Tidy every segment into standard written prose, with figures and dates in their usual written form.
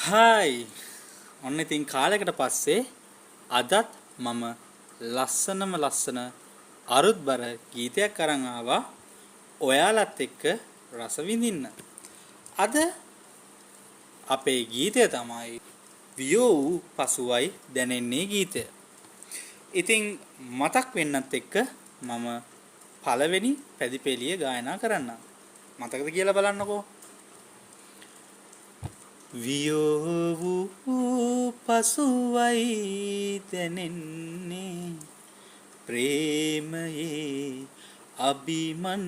Hi ඔන්න ඉතින් කාලයකට පස්සේ අදත් මම ලස්සන අරුත්බර ගීතයක් අරන් ආවා ඔයාලත් එක්ක රස විඳින්න. අද අපේ ගීතය තමයි වියෝ වූ පසුවයි දැනෙන්නේ ගීතය. ඉතින් මතක් වෙන්නත් එක්ක මම පළවෙනි පැදිපෙළිය ගායනා කරන්නම්. මතකද කියලා බලන්නකෝ. වියෝ වූ පසුවයි දැනෙන්නේ ප්‍රේමයේ අභිමන්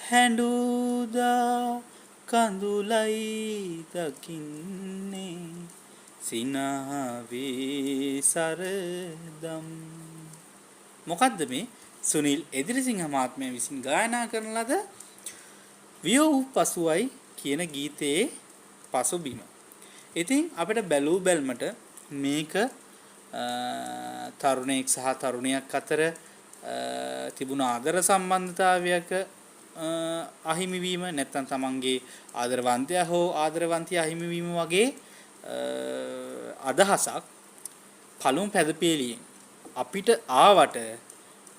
හැඬුදා කඳුලයි දකින්නේ සිනාවේ සරදම්. මොකද්ද මේ සුනිල් එදිරිසිංහ මහත්මයා විසින් ගායනා කරන ලද වියෝ වූ පසුවයි කියන ගීතයේ පසුබිම. ඉතින් අපිට බැලූ බැල්මට මේක තරුණයෙක් සහ තරුණියක් අතර තිබුණ ආදර සම්බන්ධතාවයක අහිමි වීම නැත්නම් තමන්ගේ ආදරවන්තයා හෝ ආදරවන්තිය අහිමි වීම වගේ අදහසක් පළමු පැදපෙළියෙන් අපිට ආවට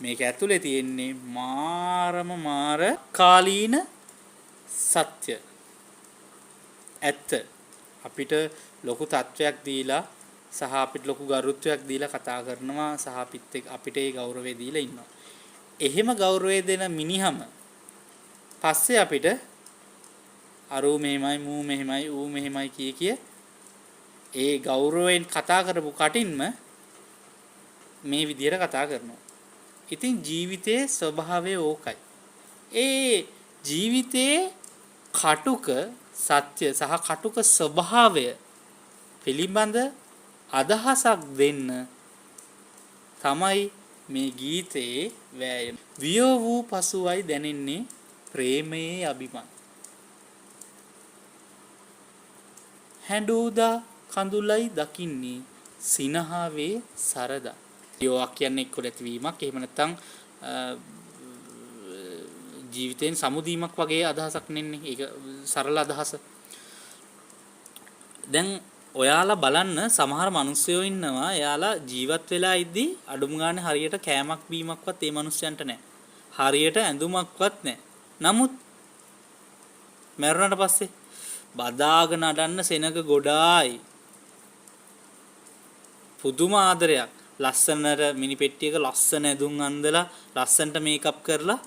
මේක ඇතුලේ තියෙන්නේ මාර කාලීන සත්‍ය ඇත්ත. අපිට ලොකු තත්වයක් දීලා සහ අපිට ලොකු ගරුත්වයක් දීලා කතා කරනවා සහ අපිට ඒ ගෞරවය දීලා ඉන්නවා. එහෙම ගෞරවය දෙන මිනිහම පස්සේ අපිට අරූ මෙහෙමයි මූ මෙහෙමයි ඌ මෙහෙමයි කිය ඒ ගෞරවයෙන් කතා කරපු කටින්ම මේ විදියට කතා කරනවා. ඉතින් ජීවිතයේ ස්වභාවය ඕකයි. ඒ ජීවිතයේ කටුක සත්‍ය සහ කටුක ස්වභාවය පිළිබඳ අදහසක් දෙන්න තමයි මේ ගීතයේ වෑයම. වියෝ වූ පසුවයි දැනෙන්නේ ප්‍රේමයේ අභිමන් හැඬුදා කඳුලයි දකින්නේ සිනහාවේ සරදා. වියෝක් කියන්නේ එක්ක නැතිවීමක් එහෙම නැත්නම් ජීවිතයෙන් සමුදීමක් වගේ අදහසක් නෙන්නේ. ඒක සරල අදහස. දැන් ඔයාලා බලන්න සමහර මිනිස්සුයෝ ඉන්නවා එයාලා ජීවත් වෙලා ඉද්දි අඩුම ගානේ හරියට කෑමක් බීමක්වත් ඒ මිනිස්සයන්ට නැහැ. හරියට ඇඳුමක්වත් නැහැ. නමුත් මැරුණාට පස්සේ බදාගෙන අඩන්න සෙනග ගොඩායි. පුදුම ආදරයක්. ලස්සනට මිනි පෙට්ටියක ලස්සන ඇඳුම් අඳලා ලස්සනට මේකප් කරලා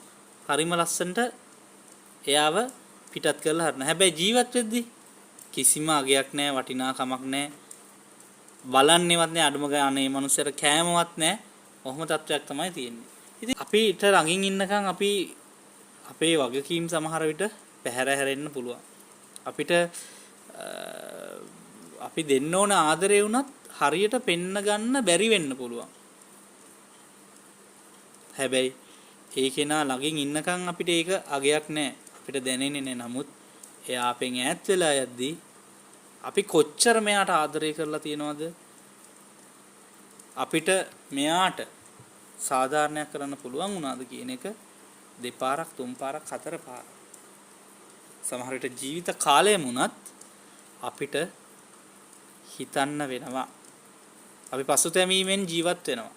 හරිම ලස්සනට එයාව පිටත් කරලා හරින. හැබැයි ජීවත් වෙද්දී කිසිම අගයක් නැහැ, වටිනාකමක් නැහැ. බලන්නේවත් නැහැ, අඩුම ගානේ මේ මනුස්සයාට කෑමවත් නැහැ. ඔහොම තත්ත්වයක් තමයි තියෙන්නේ. ඉතින් අපිට ළඟින් ඉන්නකම් අපි අපේ වගකීම් සමහර විට පැහැර හැරෙන්න පුළුවන්. අපිට අපි දෙන්න ඕන ආදරේ වුණත් හරියට පෙන්න ගන්න බැරි වෙන්න පුළුවන්. හැබැයි ඒ කෙනා ළඟින් ඉන්නකම් අපිට ඒක අගයක් නැහැ. අපිට දැනෙන්නේ නැහැ. නමුත් එයා අපෙන් ඈත් වෙලා යද්දී අපි කොච්චර මෙයාට ආදරය කරලා තියෙනවද? අපිට මෙයාට සාධාරණයක් කරන්න පුළුවන් වුණාද කියන එක දෙපාරක් තුන් පාරක් හතර පාරක් සමහර විට ජීවිත කාලයම වුණත් අපිට හිතන්න වෙනවා. අපි පසුතැවීමෙන් ජීවත් වෙනවා.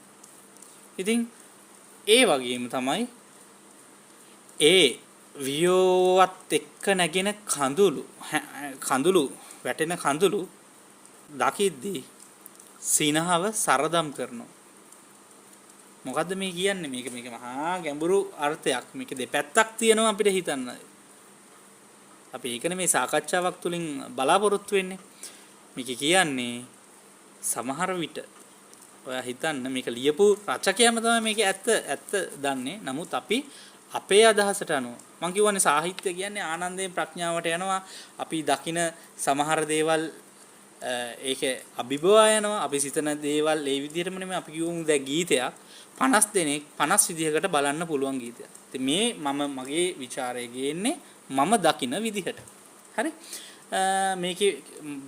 ඉතින් ඒ වගේම තමයි ඒ වියෝවත් එක්ක නැගෙන කඳුළු වැටෙන කඳුළු දකිද්දී සිනහව සරදම් කරනවා. මොකද්ද මේ කියන්නේ? මේක මහා ගැඹුරු අර්ථයක්. මේක දෙපැත්තක් තියෙනවා අපිට හිතන්න. අපි ඒකනේ මේ සාකච්ඡාවක් තුලින් බලාපොරොත්තු වෙන්නේ. මේක කියන්නේ සමහර විට ඔයා හිතන්න මේක ලියපු රචකයාම තමයි මේක ඇත්ත දන්නේ. නමුත් අපි අපේ අදහසට අනුව මම කියවනේ සාහිත්‍ය කියන්නේ ආනන්දයෙන් ප්‍රඥාවට යනවා. අපි දකින සමහර දේවල් ඒකේ අභිබවා යනවා. අපි සිතන දේවල් ඒ විදිහටම නෙමෙයි. අපි කියමු දැන් ගීතයක් 50 දෙනෙක් 50 විදිහකට බලන්න පුළුවන් ගීතයක්. ඉතින් මේ මගේ ਵਿਚාරය ගේන්නේ මම දකින විදිහට. හරි? මේකේ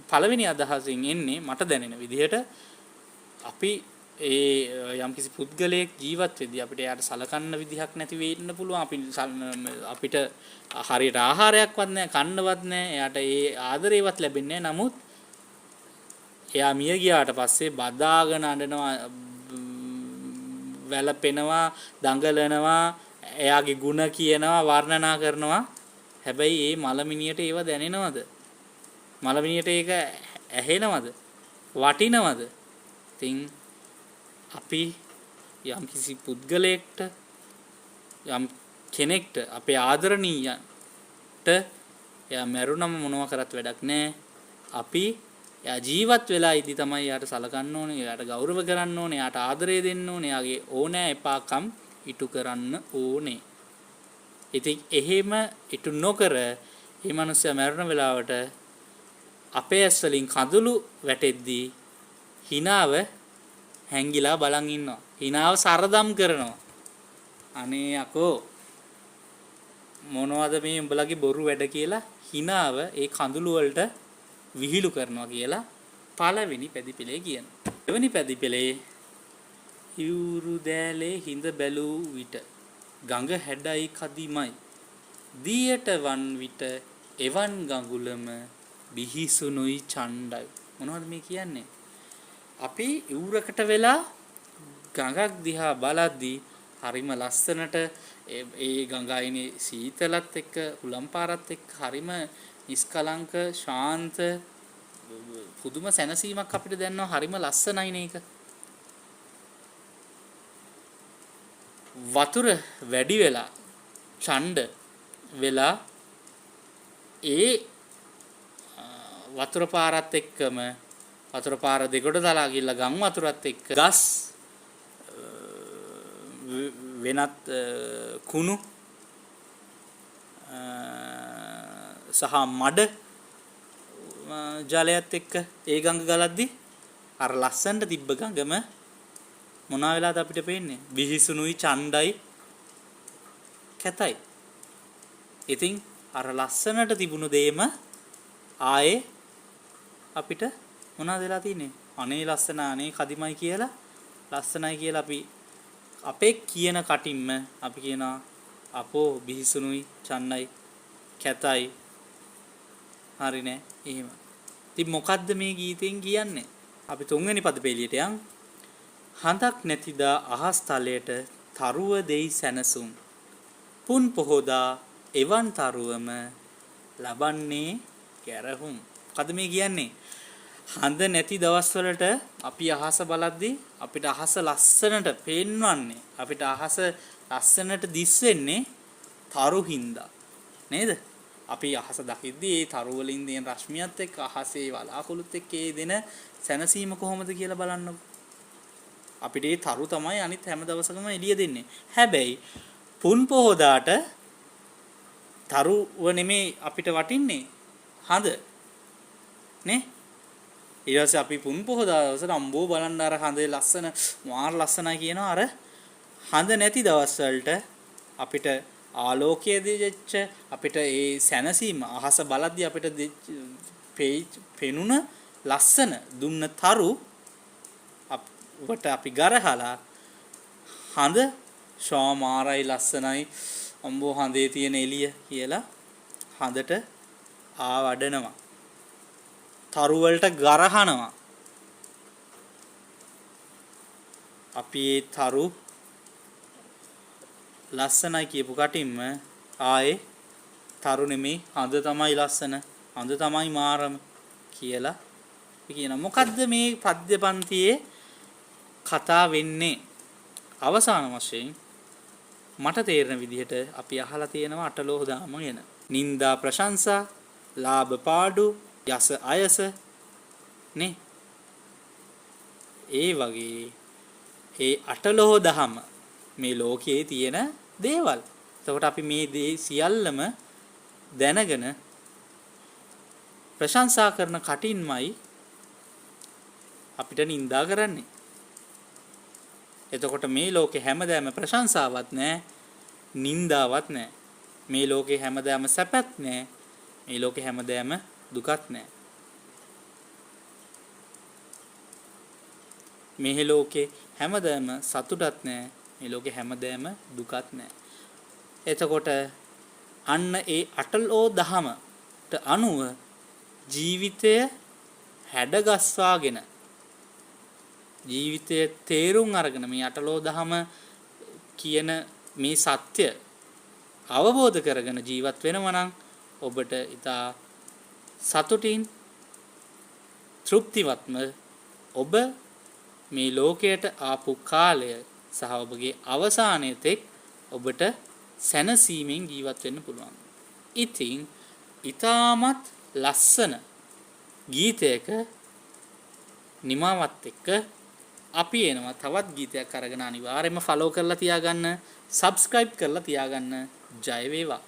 පළවෙනි අදහසින් එන්නේ මට දැනෙන විදිහට අපි ඒ යම්කිසි පුද්ගලයෙක් ජීවත් වෙද්දී අපිට යාට සලකන්න විදිහක් නැති වෙන්න පුළුවන්. අපිට හරියට ආහාරයක්වත් නැහැ, කන්නවත් නැහැ. එයාට ඒ ආදරේවත් ලැබෙන්නේ නැහැ. නමුත් එයා මිය ගියාට පස්සේ බදාගෙන අඬනවා, වැළපෙනවා, දඟලනවා, එයාගේ ಗುಣ කියනවා, වර්ණනා කරනවා. හැබැයි ඒ මලමිනියට ඒව දැනෙනවද? මලමිනියට ඒක ඇහෙනවද? වටිනවද? ඉතින් අපි යම් කිසි පුද්ගලයෙක්ට යම් කෙනෙක්ට අපේ ආදරණීයන්ට එයා මැරුණම මොනවා කරත් වැඩක් නැහැ. අපි එයා ජීවත් වෙලා ඉදි තමයි එයාට සලකන්න ඕනේ, එයාට ගෞරව කරන්න ඕනේ, එයාට ආදරය දෙන්න ඕනේ, එයාගේ ඕනෑ එපාකම් ඉටු කරන්න ඕනේ. ඉතින් එහෙම ඉටු නොකර මේ මිනිස්සයා මැරෙන වෙලාවට අපේ ඇස් වලින් කඳුළු වැටෙද්දී හිනාව හැංගිලා බලන් ඉන්නවා. හිනාව සරදම් කරනවා. අනේ අකෝ මොනවද මේ උඹලගේ බොරු වැඩ කියලා හිනාව ඒ කඳුළු වලට විහිළු කරනවා කියලා පළවෙනි පැදිපෙළේ කියනවා. දෙවෙනි පැදිපෙළේ ඉවුරු දෑලේ හිඳ බැලූ විට ගඟ හැඩයි කදිමයි දියට වන් විට එවන් ගඟුලම බිහිසුනුයි ඡණ්ඩයි. මොනවද මේ කියන්නේ? අපි ඉවුරකට වෙලා ගඟක් දිහා බලද්දී හරිම ලස්සනට ඒ ගඟයිනේ සීතලත් එක්ක හුලම් පාරත් එක්ක හරිම නිස්කලංක ශාන්ත පුදුම සැනසීමක් අපිට දැනෙනවා. හරිම ලස්සනයිනේ ඒක. වතුර වැඩි වෙලා ඡණ්ඩ වෙලා ඒ වතුර පාරත් එක්කම වතුර පාර දෙකට දාලා ගිහලා ගම් වතුරත් එක්ක ගස් වෙනත් කුණු සහ මඩ ජලයත් එක්ක ඒ ගඟ ගලද්දී අර ලස්සනට තිබ්බ ගඟම මොනවා වෙලාද අපිට පේන්නේ? විහිසුණුයි ඡණ්ඩයි කැතයි. ඉතින් අර ලස්සනට තිබුණු දෙයම ආයේ අපිට මොනවද වෙලා තියෙන්නේ? අනේ ලස්සන අනේ කදිමයි කියලා ලස්සනයි කියලා අපි අපේ කියන කටින්ම අපි කියනවා අපෝ බිහිසුණුයි ඡණ්ඩයි කැතයි. හරි නෑ එහෙම. ඉතින් මොකද්ද මේ ගීතෙන් කියන්නේ? අපි තුන්වෙනි පදපේලියට යන්. හඳක් නැතිදා අහස් තලයට තරුව දෙයි සැනසුම්. පුන් පොහොදා එවන් තරුවම ලබන්නේ ගැරහුම්. මොකද මේ කියන්නේ? හඳ නැති දවස්වලට අපි අහස බලද්දී අපිට අහස ලස්සනට පේන්නවන්නේ. අපිට අහස ලස්සනට දිස් වෙන්නේ තරු හින්දා. නේද? අපි අහස දකිද්දී ඒ තරු වලින් දෙන රශ්මියත් එක්ක අහසේ වලාකුළුත් එක්ක ඒ දෙන සැනසීම කොහොමද කියලා බලන්නකො. අපිට ඒ තරු තමයි අනිත් හැම දවසකම එළිය දෙන්නේ. හැබැයි පුන් පොහොදාට තරුව නෙමේ අපිට වටින්නේ හඳ. නේ? ඊට පස්සේ අපි පුන් පොහොදා දවසට අම්බෝ බලන්න අර හඳේ ලස්සන මාර ලස්සනයි කියනවා. අර හඳ නැති දවස් වලට අපිට ආලෝකයේ දෙච්ච අපිට ඒ සැනසීම අහස බලද්දී අපිට පෙනුන ලස්සන දුන්න තරු වට අපි ගරහලා හඳ ශෝමාරයි ලස්සනයි අම්බෝ හඳේ තියෙන එළිය කියලා හඳට ආවඩනවා. තරු වලට ගරහනවා. අපි ඒ තරු ලස්සනයි කියපු කටින්ම ආයේ තරු නෙමේ හඳ තමයි ලස්සන, හඳ තමයි මාරම කියලා කියනවා. මොකද්ද මේ පද්‍ය පන්තියේ කතා වෙන්නේ? අවසාන වශයෙන් මට තේරෙන විදිහට අපි අහලා තියෙනවා අටලෝහ දාම ගැන. නින්දා ප්‍රශංසා, ලාභ පාඩු, යස අයස නේ. ඒ වගේ ඒ අටලෝහ දහම මේ ලෝකයේ තියෙන දේවල්. එතකොට අපි මේ දේ සියල්ලම දැනගෙන ප්‍රශංසා කරන කටින්මයි අපිට නිඳා කරන්නේ. එතකොට මේ ලෝකේ හැමදාම ප්‍රශංසාවක් නැහැ, නින්දාවක් නැහැ. මේ ලෝකේ හැමදාම සැපත් නැහැ, මේ ලෝකේ හැමදාම දුකත් නැහැ. මේ ලෝකේ හැමදාම සතුටක් නැහැ. මේ ලෝකේ හැමදාම දුකක් නැහැ. එතකොට අන්න ඒ අටලෝ දහමට අනුව ජීවිතය හැඩගස්වාගෙන ජීවිතයේ තේරුම් අරගෙන මේ අටලෝ දහම කියන මේ සත්‍ය අවබෝධ කරගෙන ජීවත් වෙනවා නම් ඔබට ඉතා සතුටින් තෘප්තිවත්ම ඔබ මේ ලෝකයට ආපු කාලය සහ ඔබගේ අවසානයේ තෙක් ඔබට සැනසීමෙන් ජීවත් වෙන්න පුළුවන්. ඉතින් ඊටමත් ලස්සන ගීතයක නිමාවත් එක්ක අපි එනවා තවත් ගීතයක් අරගෙන. අනිවාර්යයෙන්ම ෆලෝ කරලා තියාගන්න, සබ්ස්ක්‍රයිබ් කරලා තියාගන්න. ජය වේවා.